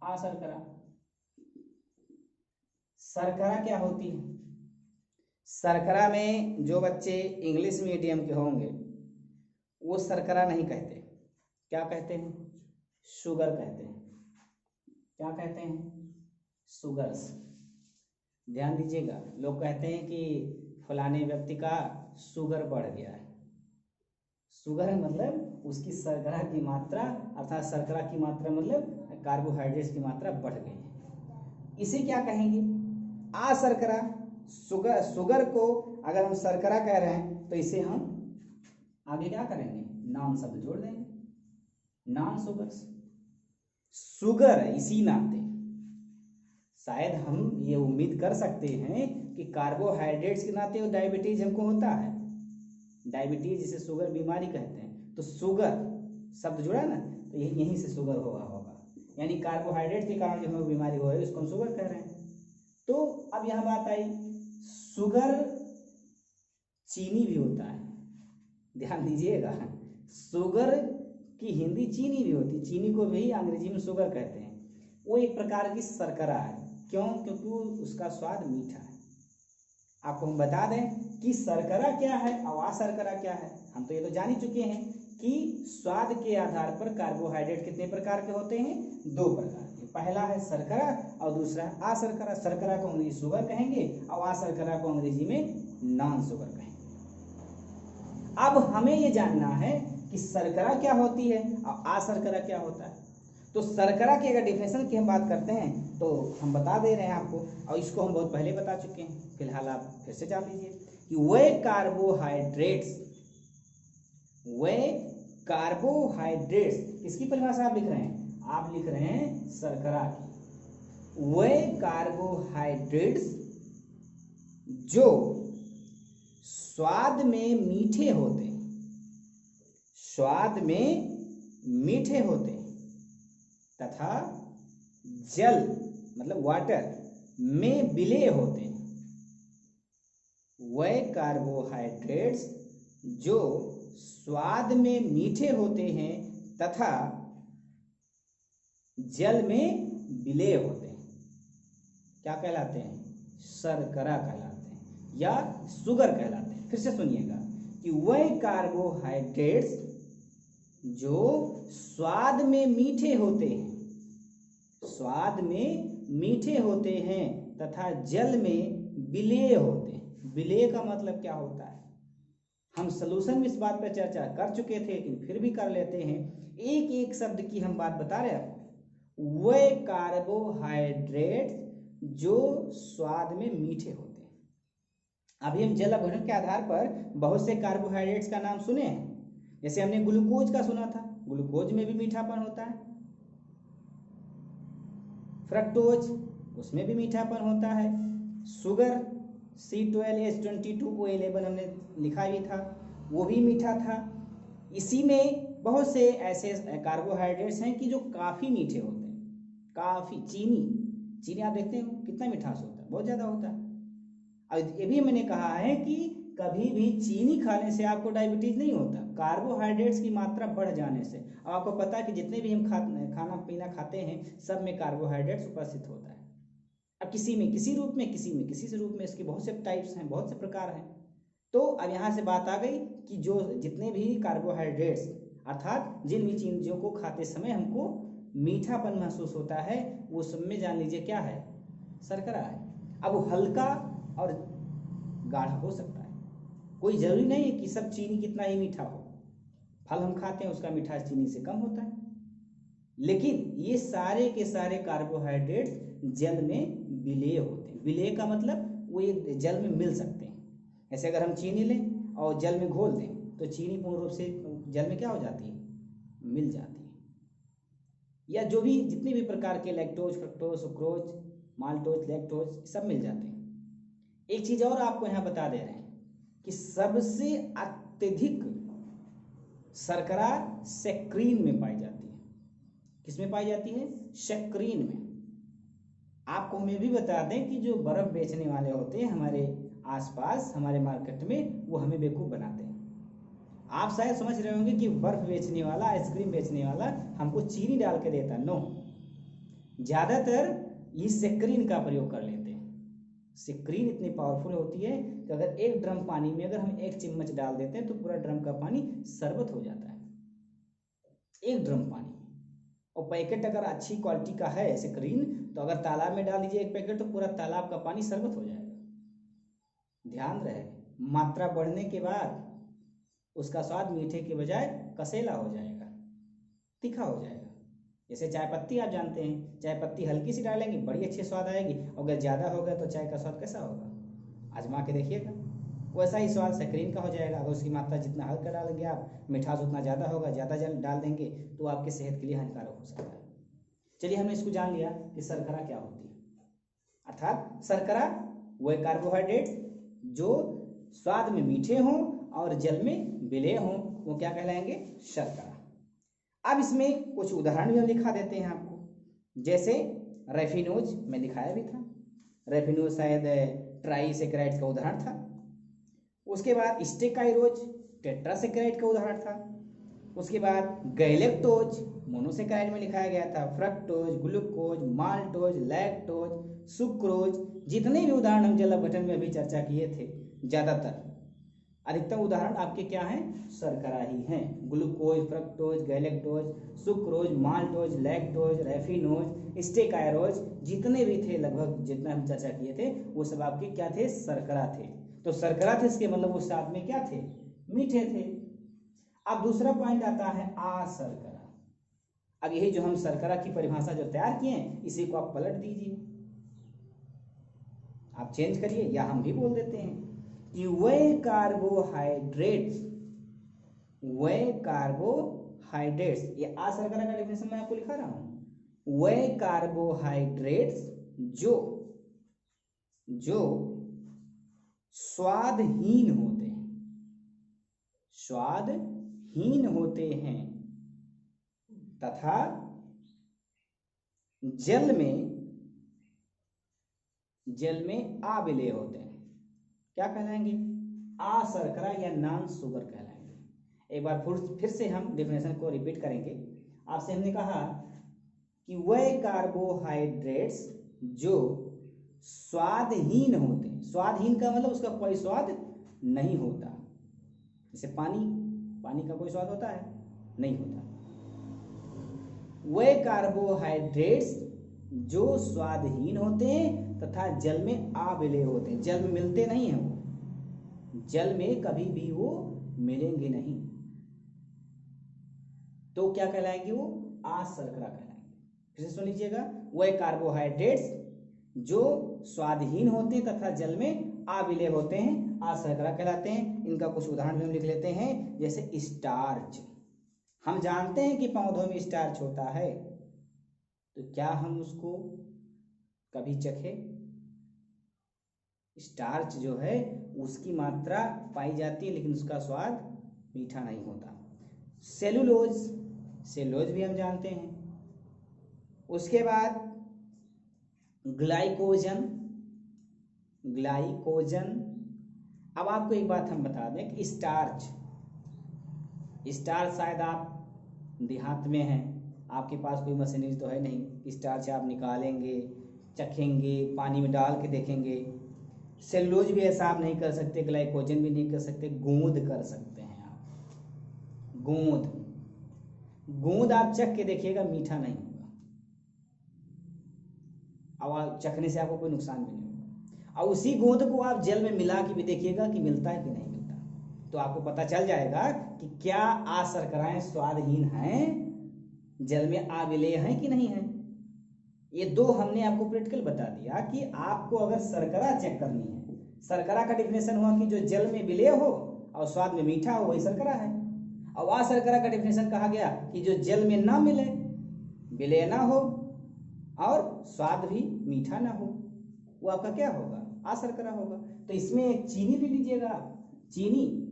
अशर्करा। शर्करा क्या होती है? शर्करा में जो बच्चे इंग्लिश मीडियम के होंगे वो शर्करा नहीं कहते, क्या कहते हैं? शुगर कहते हैं। क्या कहते हैं? शुगर्स। ध्यान दीजिएगा, लोग कहते हैं कि फलाने व्यक्ति का शुगर बढ़ गया है। शुगर मतलब उसकी शर्करा की मात्रा, अर्थात शर्करा की मात्रा मतलब कार्बोहाइड्रेट्स की मात्रा बढ़ गई है, इसे क्या कहेंगे? अशर्करा। शुगर को अगर हम शर्करा कह रहे हैं तो इसे हम आगे क्या करेंगे? नॉन शब्द जोड़ देंगे, नॉन शुगर्स। शुगर इसी नाते शायद हम ये उम्मीद कर सकते हैं कि कार्बोहाइड्रेट्स के नाते वो डायबिटीज हमको होता है, डायबिटीज जिसे शुगर बीमारी कहते हैं, तो शुगर शब्द जुड़ा ना, तो यहीं से शुगर होगा, यानी कार्बोहाइड्रेट के कारण जो हमें बीमारी हो रही है उसको हम शुगर कह रहे हैं। तो अब यहाँ बात आई, शुगर चीनी भी होता है, ध्यान दीजिएगा, शुगर की हिंदी चीनी भी होती है, चीनी को भी अंग्रेजी में शुगर कहते हैं। वो एक प्रकार की शर्करा है, क्यों? क्योंकि उसका स्वाद मीठा है। आपको हम बता दें कि शर्करा क्या है और अशर्करा क्या है। हम तो ये तो जान ही चुके हैं कि स्वाद के आधार पर कार्बोहाइड्रेट कितने प्रकार के होते हैं? दो प्रकार के। पहला है शर्करा और दूसरा है अशर्करा। शर्करा को अंग्रेजी शुगर कहेंगे और अशर्करा को अंग्रेजी में नॉन शुगर कहेंगे। अब हमें ये जानना है कि शर्करा क्या होती है और अशर्करा क्या होता है। तो शर्करा की अगर डिफिनेशन की हम बात करते हैं तो हम बता दे रहे हैं आपको, और इसको हम बहुत पहले बता चुके हैं, फिलहाल आप फिर से जान लीजिए कि वे कार्बोहाइड्रेट्स किसकी परिभाषा आप लिख रहे हैं? आप लिख रहे हैं शर्करा की। वे कार्बोहाइड्रेट्स जो स्वाद में मीठे होते हैं, स्वाद में मीठे होते हैं तथा जल मतलब वाटर में विलेय होते हैं। वह कार्बोहाइड्रेट्स जो स्वाद में मीठे होते हैं तथा जल में विलेय होते हैं, क्या कहलाते हैं? शर्करा कहलाते हैं या शुगर कहलाते हैं। फिर से सुनिएगा कि वह कार्बोहाइड्रेट्स जो स्वाद में मीठे होते हैं, स्वाद में मीठे होते हैं तथा जल में विलेय होते हैं। विलेय का मतलब क्या होता है? हम सलूशन में इस बात पर चर्चा कर चुके थे, लेकिन फिर भी कर लेते हैं। एक एक शब्द की हम बात बता रहे हैं आपको। वे कार्बोहाइड्रेट जो स्वाद में मीठे होते हैं। अभी हम जल अपघटन के आधार पर बहुत से कार्बोहाइड्रेट्स का नाम सुने हैं। जैसे हमने ग्लूकोज का सुना था, ग्लूकोज में भी मीठापन होता है। फ्रक्टोज, उसमें भी मीठापन होता है। शुगर C12H22O11 हमने लिखा भी था, वो भी मीठा था। इसी में बहुत से ऐसे कार्बोहाइड्रेट्स हैं कि जो काफ़ी मीठे होते हैं। काफ़ी चीनी आप देखते हो कितना मिठास होता है, बहुत ज़्यादा होता है। और ये भी मैंने कहा है कि कभी भी चीनी खाने से आपको डायबिटीज नहीं होता, कार्बोहाइड्रेट्स की मात्रा बढ़ जाने से। अब आपको पता है कि जितने भी हम खाना पीना खाते हैं सब में कार्बोहाइड्रेट्स उपस्थित होता है। अब किसी में किसी रूप में, किसी में किसी रूप में, इसके बहुत से टाइप्स हैं, बहुत से प्रकार हैं। तो अब यहाँ से बात आ गई कि जो जितने भी कार्बोहाइड्रेट्स अर्थात जिन भी चीज़ों को खाते समय हमको मीठापन महसूस होता है वो सब में जान लीजिए क्या है, शर्करा है। अब वो हल्का और गाढ़ा हो सकता है, कोई जरूरी नहीं है कि सब चीनी कितना ही मीठा हो। फल हम खाते हैं उसका मिठास चीनी से कम होता है, लेकिन ये सारे के सारे कार्बोहाइड्रेट्स जल में विलेय होते हैं। विलेय का मतलब वो ये जल में मिल सकते हैं। ऐसे अगर हम चीनी लें और जल में घोल दें तो चीनी पूर्ण रूप से जल में क्या हो जाती है, मिल जाती है। या जो भी जितने भी प्रकार के lactose, fructose, sucrose, maltose, lactose सब मिल जाते हैं। एक चीज और आपको यहाँ बता दे रहे हैं कि सबसे अत्यधिक शर्करा सेक्रीन में पाई जाती है। किसमें पाई जाती है, सेक्रीन में। आपको मैं भी बता दें कि जो बर्फ बेचने वाले होते हैं हमारे आसपास हमारे मार्केट में, वो हमें बेवकूफ़ बनाते हैं। आप शायद समझ रहे होंगे कि बर्फ बेचने वाला, आइसक्रीम बेचने वाला हमको चीनी डाल के देता, नो, ज़्यादातर ये सेक्रीन का प्रयोग कर लेते हैं। सेक्रीन इतनी पावरफुल होती है कि अगर एक ड्रम पानी में अगर हम 1 चम्मच डाल देते हैं तो पूरा ड्रम का पानी शरबत हो जाता है, 1 ड्रम पानी। और पैकेट अगर अच्छी क्वालिटी का है सेक्रीन, तो अगर तालाब में डाल दीजिए 1 पैकेट तो पूरा तालाब का पानी शरबत हो जाएगा। ध्यान रहे, मात्रा बढ़ने के बाद उसका स्वाद मीठे के बजाय कसेला हो जाएगा, तीखा हो जाएगा। जैसे चाय पत्ती आप जानते हैं, चाय पत्ती हल्की सी डालेंगे बड़ी अच्छी स्वाद आएगी, और अगर ज़्यादा होगा तो चाय का स्वाद कैसा होगा, आजमा के देखिएगा। वैसा ही स्वाद सेक्रीन का हो जाएगा। अगर उसकी मात्रा जितना हल्का डालेंगे आप, मिठास उतना ज़्यादा होगा, ज़्यादा जल डाल देंगे तो आपके सेहत के लिए हानिकारक हो सकता है। चलिए हमने इसको जान लिया कि शर्करा क्या होती है। अर्थात शर्करा वह कार्बोहाइड्रेट जो स्वाद में मीठे हों और जल में विलेय हों, वो क्या कहलाएंगे, शर्करा। अब इसमें कुछ उदाहरण भी हम दिखा देते हैं आपको। जैसे रेफिनोज में दिखाया भी था, रेफिनोज शायद ट्राइसेकेराइड्स का उदाहरण था। उसके बाद स्टेकाइरोज टेट्रासेकेराइड का उदाहरण था। उसके बाद गैलेक्टोज मोनोसेकेराइड में लिखाया गया था। Fructose, glucose, maltose, lactose, sucrose, जितने भी उदाहरण हम जल अपघटन में अभी चर्चा किए थे, ज़्यादातर अधिकतम उदाहरण आपके क्या हैं, शर्करा ही हैं। Glucose, fructose, galactose, sucrose, maltose, lactose, raffinose, stachyose, जितने भी थे लगभग जितना हम चर्चा किए थे वो सब आपके क्या थे, शर्करा थे। तो शर्करा थे इसके मतलब वो साथ में क्या थे, मीठे थे। अब दूसरा पॉइंट आता है अशर्करा। अब यही जो हम शर्करा की परिभाषा जो तैयार किए हैं इसी को आप पलट दीजिए, आप चेंज करिए, या हम भी बोल देते हैं कि वह कार्बोहाइड्रेट्स, ये अशर्करा का डेफिनेशन मैं आपको लिखा रहा हूं, वह कार्बोहाइड्रेट्स जो स्वादहीन होते हैं तथा जल में अविलेय होते हैं, क्या कहलाएंगे, अशर्करा या नॉन शुगर कहलाएंगे। एक बार फिर से हम डेफिनेशन को रिपीट करेंगे। आपसे हमने कहा कि वह कार्बोहाइड्रेट्स जो स्वादहीन होते हैं, स्वादहीन का मतलब उसका कोई स्वाद नहीं होता। जैसे पानी का कोई स्वाद होता है, नहीं होता। वह कार्बोहाइड्रेट्स जो स्वादहीन होते हैं तथा जल में अविलेय होते हैं, जल में मिलते नहीं हैं, वो जल में कभी भी वो मिलेंगे नहीं, तो क्या कहलाएंगे, वो अशर्करा कहलाएंगे। फिर से सुन लीजिएगा, वह कार्बोहाइड्रेट्स जो स्वादहीन होते हैं तथा जल में अविलेय होते हैं अशर्करा कहलाते हैं। इनका कुछ उदाहरण भी हम लिख लेते हैं। जैसे स्टार्च, हम जानते हैं कि पौधों में स्टार्च होता है, तो क्या हम उसको कभी चखे, स्टार्च जो है उसकी मात्रा पाई जाती है लेकिन उसका स्वाद मीठा नहीं होता। सेलुलोज भी हम जानते हैं। उसके बाद ग्लाइकोजन। अब आपको एक बात हम बता दें कि स्टार्च शायद आप देहात में हैं, आपके पास कोई मशीनरी तो है नहीं, स्टार्च आप निकालेंगे, चखेंगे, पानी में डाल के देखेंगे, सेलुलोज भी ऐसा आप नहीं कर सकते, ग्लाइकोजन भी नहीं कर सकते, गोंद कर सकते हैं आप। गोंद, गोंद आप चख के देखिएगा, मीठा नहीं होगा, और चखने से आपको कोई नुकसान भी नहीं होगा। और उसी गोंद को आप जल में मिला के भी देखिएगा कि मिलता है कि नहीं मिलता, तो आपको पता चल जाएगा कि क्या आ शर्कराएं स्वादहीन हैं, जल में आ विलेय हैं कि नहीं है। ये दो हमने आपको प्रैक्टिकल बता दिया कि आपको अगर शर्करा चेक करनी है, शर्करा का डेफिनेशन हुआ कि जो जल में विलेय हो और स्वाद में मीठा हो, वही शर्करा है। और आ शर्करा का डेफिनेशन कहा गया कि जो जल में ना मिले, विलेय ना हो और स्वाद भी मीठा ना हो, वो आपका क्या होगा, आ शर्करा होगा। तो इसमें एक चीनी ले लीजिएगा, चीनी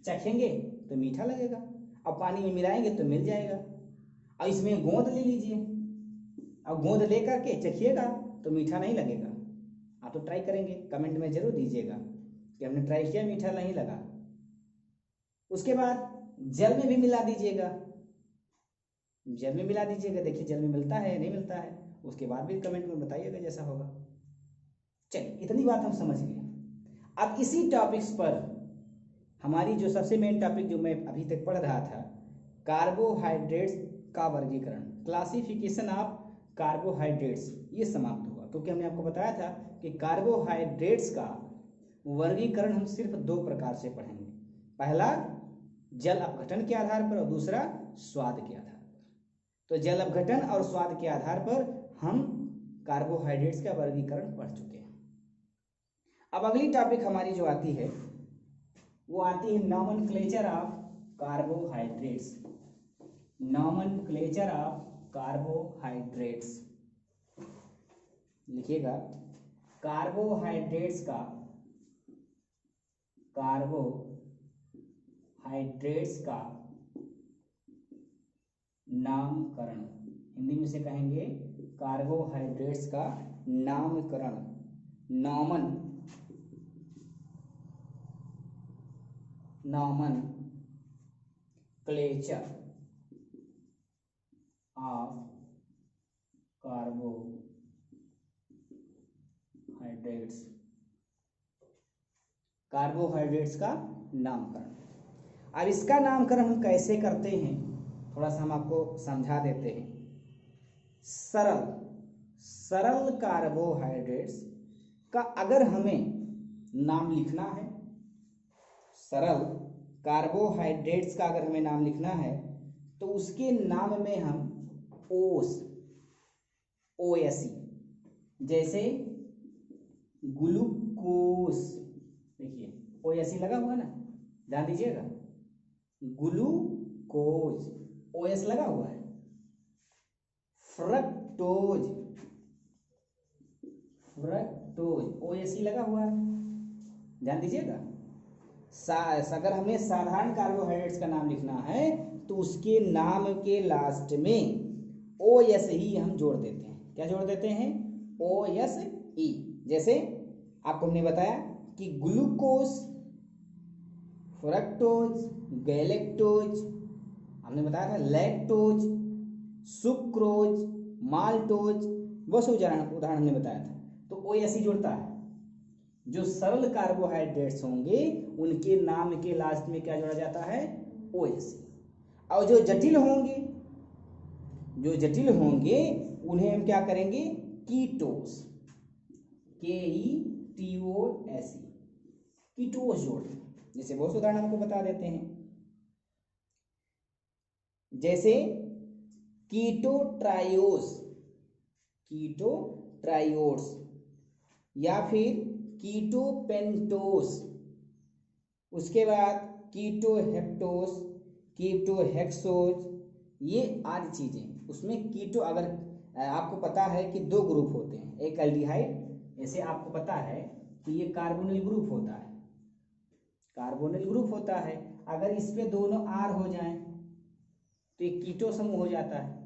चखेंगे तो मीठा लगेगा, और पानी में मिलाएंगे तो मिल जाएगा। और इसमें गोंद ले लीजिए, और गोंद ले करके चखिएगा तो मीठा नहीं लगेगा। आप तो ट्राई करेंगे, कमेंट में जरूर दीजिएगा कि हमने ट्राई किया, मीठा नहीं लगा। उसके बाद जल में भी मिला दीजिएगा, जल में मिला दीजिएगा, देखिए जल में मिलता है या नहीं मिलता है। उसके बाद भी कमेंट में बताइएगा जैसा होगा। चलिए, इतनी बात हम समझ गए। अब इसी टॉपिक्स पर हमारी जो सबसे मेन टॉपिक जो मैं अभी तक पढ़ रहा था, कार्बोहाइड्रेट्स का वर्गीकरण, क्लासिफिकेशन ऑफ कार्बोहाइड्रेट्स, ये समाप्त हुआ। क्योंकि हमने आपको बताया था कि कार्बोहाइड्रेट्स का वर्गीकरण हम सिर्फ दो प्रकार से पढ़ेंगे, पहला जल अपघटन के आधार पर और दूसरा स्वाद के आधार पर। तो जल अपघटन और स्वाद के आधार पर हम कार्बोहाइड्रेट्स का वर्गीकरण पढ़ चुके हैं। अब अगली टॉपिक हमारी जो आती है वो आती है nomenclature of carbohydrates. Nomenclature of carbohydrates लिखिएगा, कार्बोहाइड्रेट्स का नामकरण, हिंदी में से कहेंगे कार्बोहाइड्रेट्स का नामकरण, नॉमेनक्लेचर ऑफ कार्बोहाइड्रेट्स, कार्बोहाइड्रेट्स का नामकरण। अब इसका नामकरण हम कैसे करते हैं, थोड़ा सा हम आपको समझा देते हैं। सरल कार्बोहाइड्रेट्स का अगर हमें नाम लिखना है, सरल कार्बोहाइड्रेट्स का अगर हमें नाम लिखना है तो उसके नाम में हम ओएसई, जैसे ग्लूकोज, देखिए ओएसई लगा हुआ ना, ध्यान दीजिएगा, ग्लूकोज ओएस लगा हुआ है। फ्रक्टोज ओएसई लगा हुआ है, ध्यान दीजिएगा। अगर हमें साधारण कार्बोहाइड्रेट्स का नाम लिखना है तो उसके नाम के लास्ट में ओएस ही हम जोड़ देते हैं। क्या जोड़ देते हैं, ओएसई। जैसे आपको हमने बताया कि ग्लूकोज, फ्रक्टोज, गैलेक्टोज, हमने बताया था लैक्टोज, सुक्रोज, माल्टोज, बहुत उदाहरण हमने बताया था। तो ओएसई जुड़ता है। जो सरल कार्बोहाइड्रेट्स होंगे उनके नाम के लास्ट में क्या जोड़ा जाता है, ओएसई। और जो जटिल होंगे उन्हें हम क्या करेंगे, कीटोस, KETOS, कीटोस जोड़ दें। जैसे बहुत उदाहरण आपको बता देते हैं, जैसे कीटोट्रायोस या फिर कीटोपेंटोस, उसके बाद कीटोहेप्टोस, कीटोहेक्सोज, ये आदि चीजें। उसमें कीटो, अगर आपको पता है कि दो ग्रुप होते हैं, एक एल्डिहाइड, जैसे आपको पता है कि ये कार्बोनिल ग्रुप होता है, अगर इस पे दोनों R हो जाएं तो एक कीटो समूह हो जाता है।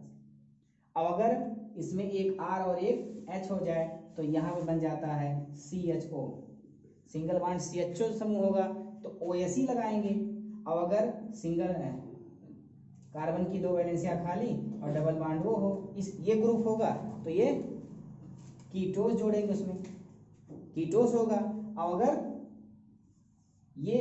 अब अगर इसमें एक R और एक H हो जाए तो यहाँ पे बन जाता है CHO, सिंगल बॉन्ड CHO समूह होगा तो OSE लगाएंगे। अब अगर सिंगल कार्बन की दो वैलेंसियां खाली और डबल बॉन्ड वो हो, ये ग्रुप होगा तो ये कीटोस जोड़ेंगे, उसमें कीटोस होगा। और अगर ये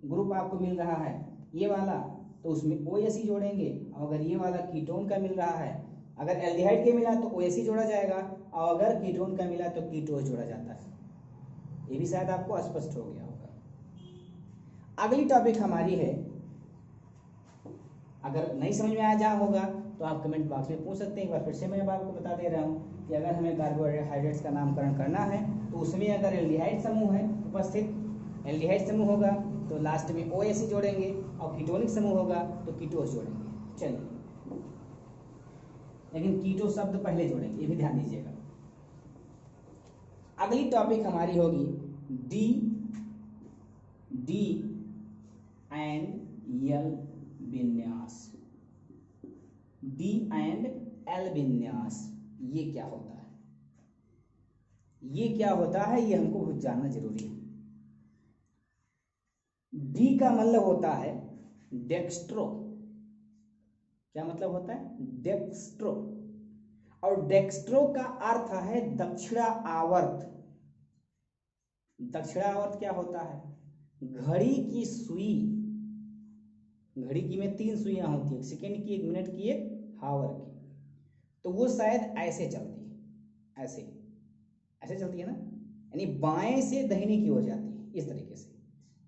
ग्रुप आपको मिल रहा है ये वाला, तो उसमें OSE जोड़ेंगे। और अगर ये वाला कीटोन का मिल रहा है, अगर एल्डिहाइड के मिला तो OSE जोड़ा जाएगा, और अगर कीटोन का मिला तो कीटोज जोड़ा जाता है। ये भी शायद आपको स्पष्ट हो गया होगा। अगली टॉपिक हमारी है, अगर नहीं समझ में आया होगा तो आप कमेंट बॉक्स में पूछ सकते हैं। एक बार फिर से मैं आपको बता दे रहा हूँ कि अगर हमें कार्बोहाइड्रेट्स का नामकरण करना है तो उसमें अगर एल्डिहाइड समूह है उपस्थित, एल्डिहाइड समूह होगा तो लास्ट में OSE जोड़ेंगे, और कीटोनिक समूह होगा तो कीटोज जोड़ेंगे। चलिए, लेकिन कीटो शब्द पहले जोड़ेंगे, ये भी ध्यान दीजिएगा। अगली टॉपिक हमारी होगी डी एंड एल विन्यास। डी एंड एल विन्यास ये क्या होता है? ये क्या होता है ये हमको बहुत जानना जरूरी है। डी का मतलब होता है डेक्स्ट्रो। क्या मतलब होता है? डेक्स्ट्रो। और डेक्स्ट्रो का अर्थ है दक्षिणा आवर्त। दक्षिणा आवर्त क्या होता है? घड़ी की सुई, घड़ी की में 3 सुइयां होती है, 1 सेकेंड की, 1 मिनट की, 1 हावर की। तो वो शायद ऐसे चलती है, ऐसे ऐसे चलती है ना, यानी बाएं से दाहिने की ओर जाती है इस तरीके से,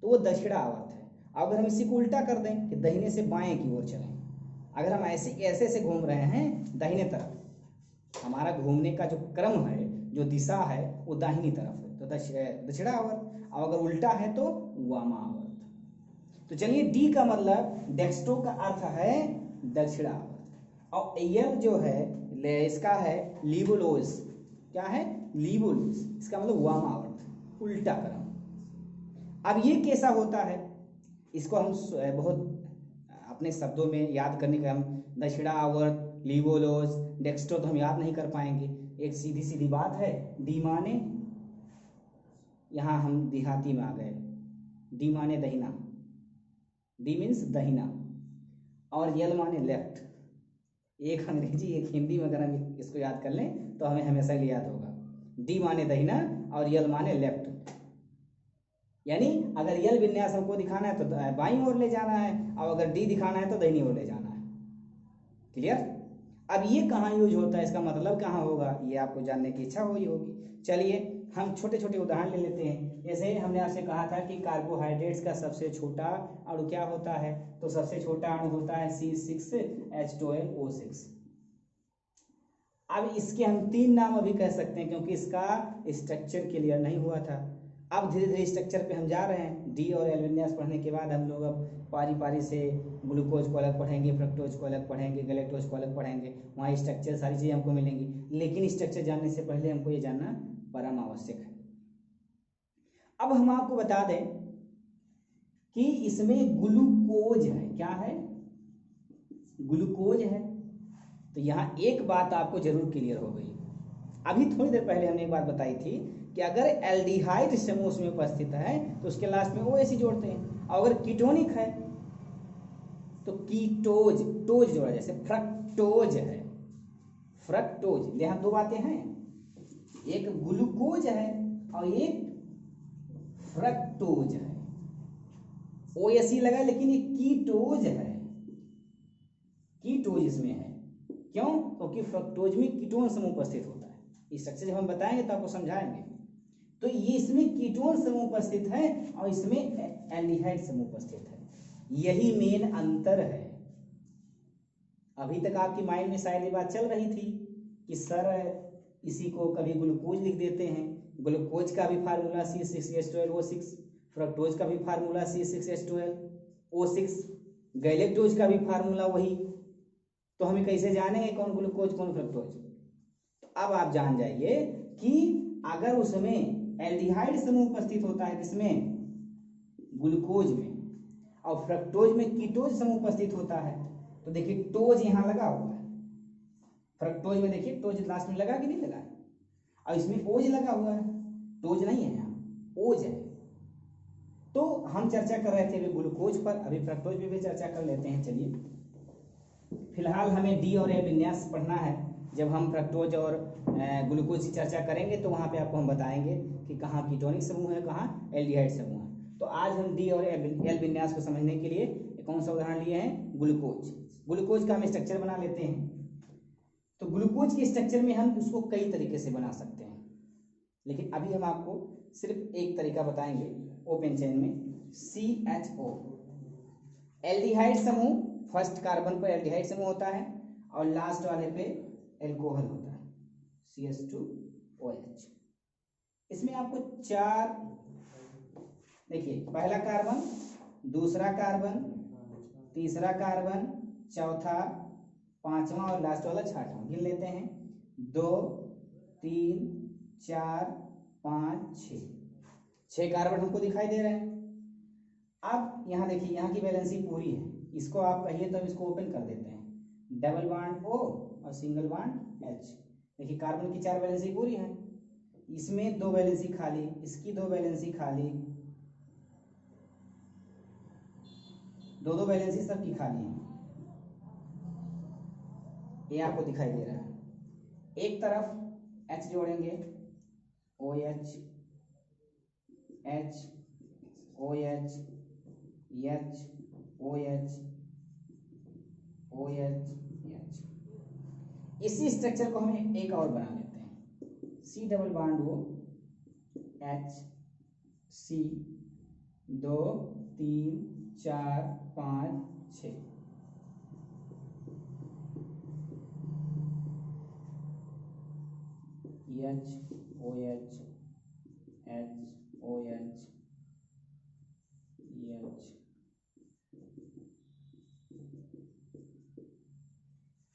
तो वो दक्षिणा आवर्त है। अगर हम इसी को उल्टा कर दें कि दाहिने से बाएं की ओर चलें, अगर हम ऐसे ऐसे घूम रहे हैं दाहिने तरफ, हमारा घूमने का जो क्रम है, जो दिशा है, वो दाहिनी तरफ है, तो दक्षिणा आवर्त। और अगर उल्टा है तो वामा आवर्त। तो चलिए, डी का मतलब डेक्स्ट्रो का अर्थ है दक्षिणा आवर्त, और एल जो है इसका है लीबोलोज। क्या है? लीबोलोज। इसका मतलब वामा आवर्त, उल्टा क्रम। अब ये कैसा होता है, इसको हम बहुत अपने शब्दों में याद करने का, हम दक्षिणा आवर्त, लीबोलोज, डेक्स्ट्रो तो हम याद नहीं कर पाएंगे। एक सीधी सीधी बात है, डी माने, यहाँ हम देहाती में आ गए, डी माने दहिना, डी मीन्स दहिना, और यल माने लेफ्ट। एक अंग्रेजी एक हिंदी में अगर हम इसको याद कर लें तो हमें हमेशा लिए याद होगा। डी माने दहिना और यल माने लेफ्ट, यानी अगर यल विन्यास हमको दिखाना है तो बाईं ओर ले जाना है, और अगर डी दिखाना है तो दाहिनी ओर ले जाना है। क्लियर? अब ये कहाँ यूज होता है, इसका मतलब कहाँ होगा, ये आपको जानने की इच्छा हुई होगी। चलिए, हम छोटे छोटे उदाहरण ले लेते हैं। जैसे हमने आपसे कहा था कि कार्बोहाइड्रेट्स का सबसे छोटा अणु क्या होता है, तो सबसे छोटा अणु होता है C6H12O6। अब इसके हम 3 नाम अभी कह सकते हैं क्योंकि इसका स्ट्रक्चर क्लियर नहीं हुआ था। अब धीरे धीरे स्ट्रक्चर पे हम जा रहे हैं। डी और एल विन्यास पढ़ने के बाद हम लोग अब पारी पारी से ग्लूकोज को अलग पढ़ेंगे, फ्रक्टोज को अलग पढ़ेंगे, गैलेक्टोज को अलग पढ़ेंगे। वहाँ स्ट्रक्चर सारी चीज़ें हमको मिलेंगी, लेकिन स्ट्रक्चर जानने से पहले हमको ये जानना परम आवश्यक है। अब हम आपको बता दें कि इसमें ग्लूकोज है। क्या है? ग्लूकोज है। तो यहाँ एक बात आपको जरूर क्लियर हो गई। अभी थोड़ी देर पहले हमने एक बात बताई थी कि अगर एल्डिहाइड समूह उसमें उपस्थित है तो उसके लास्ट में OSE जोड़ते हैं, और अगर कीटोनिक है तो कीटोज, टोज जोड़ा, जैसे फ्रक्टोज है, फ्रक्टोज। यहाँ 2 बातें हैं, एक ग्लूकोज है और एक फ्रक्टोज है। OSE लगा लेकिन ये कीटोज है, कीटोज इसमें है। क्यों? क्योंकि फ्रक्टोज में कीटोन समूह उपस्थित होता है। इस स्ट्रक्चर जब हम बताएंगे तो आपको समझाएंगे। तो ये इसमें कीटोन समूह उपस्थित है और इसमें एल्डिहाइड समूह उपस्थित है। यही मेन अंतर है। अभी तक आपकी माइंड में शायद ये बात चल रही थी कि सर इसी को कभी ग्लूकोज लिख देते हैं, ग्लूकोज का भी फार्मूला C6H12O6, फ्रक्टोज का भी फार्मूला C6H12O6, गैलेक्टोज का भी फार्मूला वही, तो हमें कैसे जानेंगे कौन ग्लूकोज कौन फ्रक्टोज? तो अब आप जान जाइए कि अगर उसमें एल्डिहाइड समूह उपस्थित होता है, किसमें? ग्लूकोज में, और फ्रक्टोज में कीटोज समूह उपस्थित होता है, तो देखिए टोज यहाँ लगा हुआ है। फ्रक्टोज में देखिए टोज लास्ट में लगा कि नहीं लगा, और इसमें ओज लगा हुआ है, टोज नहीं है, यहाँ ओज है। तो हम चर्चा कर रहे थे अभी ग्लूकोज पर, अभी फ्रक्टोज पे भी चर्चा कर लेते हैं। चलिए, फिलहाल हमें डी और ए विन्यास पढ़ना है, जब हम फ्रक्टोज और ग्लूकोज की चर्चा करेंगे तो वहाँ पे आपको हम बताएंगे कि कहाँ कीटोनिक समूह है, कहाँ एल्डिहाइड समूह है। तो आज हम डी और एल विन्यास को समझने के लिए कौन सा उदाहरण लिए हैं, ग्लूकोज। ग्लूकोज का हम स्ट्रक्चर बना लेते हैं। तो ग्लूकोज के स्ट्रक्चर में हम उसको कई तरीके से बना सकते हैं, लेकिन अभी हम आपको सिर्फ एक तरीका बताएंगे ओपन चेन में, CHO। एल्डिहाइड समूह फर्स्ट कार्बन पर एल्डिहाइड समूह होता है और लास्ट वाले पे एल्कोहल होता है, CH2OH। इसमें आपको चार, देखिए, पहला कार्बन, दूसरा कार्बन, तीसरा कार्बन, चौथा, पांचवा और लास्ट वाला छठवां गिन लेते हैं। 2 3 4 5 6 कार्बन हमको दिखाई दे रहे हैं। अब यहाँ देखिए, यहाँ की वैलेंसी पूरी है, इसको आप कहिए तो हम इसको ओपन कर देते हैं। डबल बॉन्ड O और सिंगल बॉन्ड H। देखिए कार्बन की 4 वैलेंसी पूरी है, इसमें 2 वैलेंसी खाली, इसकी 2 वैलेंसी खाली, 2 वैलेंसी सबकी खाली है, ये आपको दिखाई दे रहा है। एक तरफ H जोड़ेंगे, OH H OH H OH OH H। इसी स्ट्रक्चर को हम एक और बना लेते हैं, C double bond O H C, 2 3 4 5 6। H OH H OH H।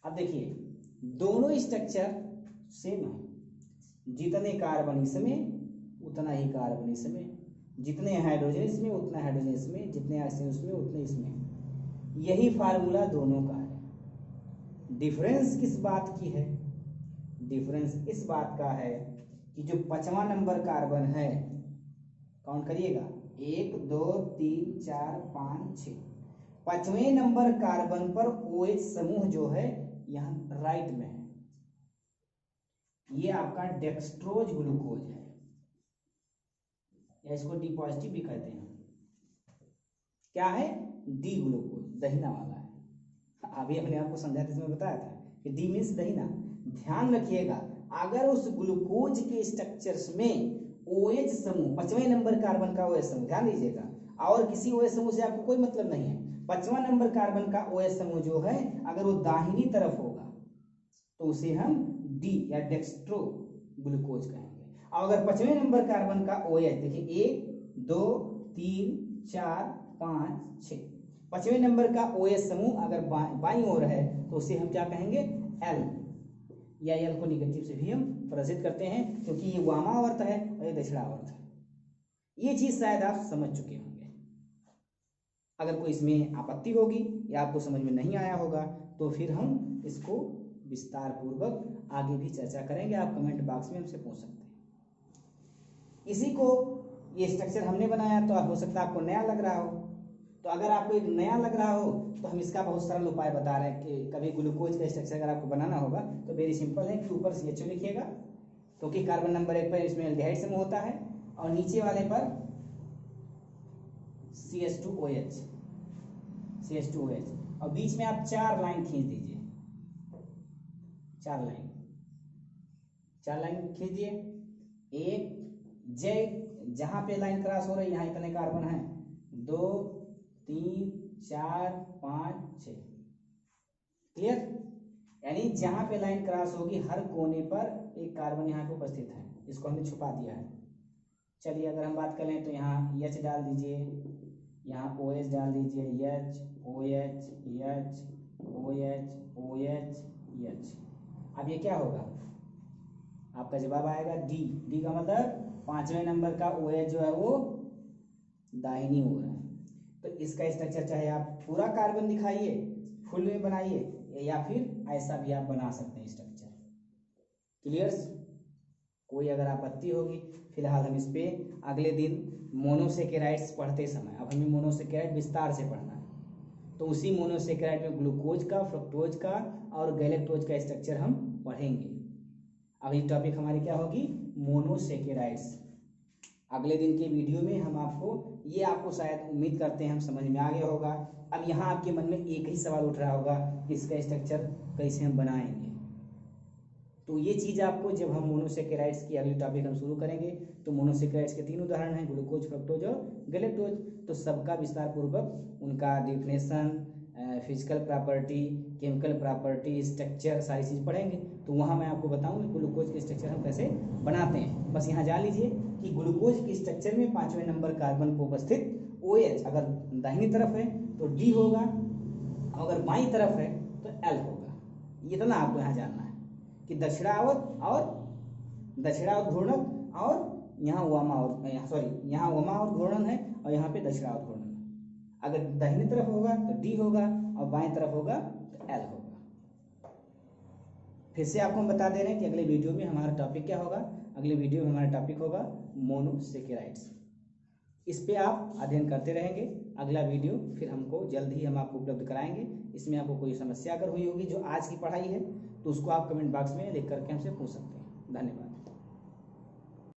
अब देखिए दोनों स्ट्रक्चर सेम है, जितने कार्बन इसमें उतना ही कार्बन इसमें, जितने हाइड्रोजन इसमें उतना हाइड्रोजन इसमें, जितने ऑक्सीजन उसमें उतने इसमें। यही फार्मूला दोनों का है। डिफरेंस किस बात की है, डिफरेंस इस बात का है कि जो 5वां नंबर कार्बन है, काउंट करिएगा, 1 2 3 4 5 6, 5वें नंबर कार्बन पर OH समूह जो है यहाँ राइट में है, ये आपका डेक्सट्रोज ग्लूकोज है, या इसको डी पॉजिटिव भी कहते हैं। क्या है, डी ग्लूकोज, दहीना वाला है। अभी अपने आपको समझाते समय बताया था कि डी मीन्स दहीना। ध्यान रखिएगा, अगर उस ग्लूकोज के स्ट्रक्चर्स में OH समूह, 5वें नंबर कार्बन का OH समूह, ध्यान दीजिएगा, और किसी OH समूह से आपको कोई मतलब नहीं है, 5वां नंबर कार्बन का OH समूह जो है अगर वो दाहिनी तरफ होगा तो उसे हम डी या डेक्स्ट्रो ग्लूकोज कहेंगे। और अगर 5वें नंबर कार्बन का OH, देखिए 1 2 3 4 5 6, 5वें नंबर का OH समूह अगर बाईं ओर है तो उसे हम क्या कहेंगे, L, या L को निगेटिव से भी हम प्रदर्शित करते हैं, क्योंकि ये वामावर्त है और ये दक्षिणावर्त है। ये चीज शायद आप समझ चुके होंगे। अगर कोई इसमें आपत्ति होगी या आपको समझ में नहीं आया होगा तो फिर हम इसको विस्तार पूर्वक आगे भी चर्चा करेंगे, आप कमेंट बॉक्स में हमसे पूछ सकते हैं। इसी को, ये स्ट्रक्चर हमने बनाया तो हो सकता है आपको नया लग रहा हो, तो अगर आपको एक नया लग रहा हो तो हम इसका बहुत सरल उपाय बता रहे हैं कि कभी ग्लूकोज का स्ट्रक्चर अगर आपको बनाना होगा तो वेरी सिंपल है कि ऊपर CHO लिखिएगा, क्योंकि कार्बन नंबर 1 पर इसमें एल्डिहाइड समूह होता है, और नीचे वाले पर CH2OH, और बीच में आप 4 लाइन खींच दीजिए, 4 लाइन खींच दिए। एक जहां पे लाइन क्रॉस हो रही है यहाँ इतने कार्बन हैं, 2 3 4 5 6, क्लियर। यानी जहां पे लाइन क्रॉस होगी हर कोने पर एक कार्बन यहाँ पे उपस्थित है, इसको हमने छुपा दिया है। चलिए अगर हम बात करें तो यहाँ H डाल दीजिए, यहाँ OH डाल दीजिए, H OH H OH OH H। अब ये क्या होगा, आपका जवाब आएगा डी का मतलब 5वें नंबर का OH जो है वो दाहिनी ओर है। तो इसका स्ट्रक्चर चाहे आप पूरा कार्बन दिखाइए, फुल में बनाइए, या फिर ऐसा भी आप बना सकते हैं स्ट्रक्चर। क्लियर्स, कोई अगर आपत्ति होगी, फिलहाल हम इस पे अगले दिन मोनोसेकेराइड्स पढ़ते समय, अब हमें मोनोसेकेराइड विस्तार से पढ़ना है, तो उसी मोनोसेकेराइड में ग्लूकोज का, फ्रक्टोज का और गैलेक्टोज का स्ट्रक्चर हम बढ़ेंगे। अगली टॉपिक हमारी क्या होगी? मोनोसेकेराइड्स। अगले दिन के वीडियो में हम आपको शायद उम्मीद करते हैं हम समझ में आ गया होगा। अब यहाँ आपके मन में एक ही सवाल उठ रहा होगा कि इसका स्ट्रक्चर कैसे हम बनाएंगे। तो ये चीज़ आपको जब हम मोनोसेकेराइड्स की अगली टॉपिक हम शुरू करेंगे तो मोनोसेकेराइड्स के 3 उदाहरण हैं, ग्लूकोज, फ्रक्टोज और गैलेक्टोज। तो सबका विस्तार पूर्वक उनका definition, physical property, chemical property, structure, सारी चीज़ पढ़ेंगे। तो वहाँ मैं आपको बताऊँगा ग्लूकोज के स्ट्रक्चर हम कैसे बनाते हैं। बस यहाँ जान लीजिए कि ग्लूकोज के स्ट्रक्चर में 5वें नंबर कार्बन को उपस्थित OH अगर दाहिनी तरफ है तो D होगा, अगर बाईं तरफ है तो L होगा। इतना आपको यहाँ जानना है कि दक्षिणावर्त घूर्णक और यहाँ वमा और घूर्णन है और यहाँ पे दक्षिणावर्त घूर्णन है। अगर दाहिनी तरफ होगा तो D होगा और बाईं तरफ होगा तो L होगा। फिर से आपको हम बता दे रहे हैं कि अगले वीडियो में हमारा टॉपिक क्या होगा। अगले वीडियो में हमारा टॉपिक होगा मोनोसेकेराइड्स। इस पे आप अध्ययन करते रहेंगे। अगला वीडियो फिर हमको जल्द ही हम आपको उपलब्ध कराएंगे। इसमें आपको कोई समस्या अगर हुई होगी जो आज की पढ़ाई है तो उसको आप कमेंट बॉक्स में लिख करके हमसे पूछ सकते हैं। धन्यवाद।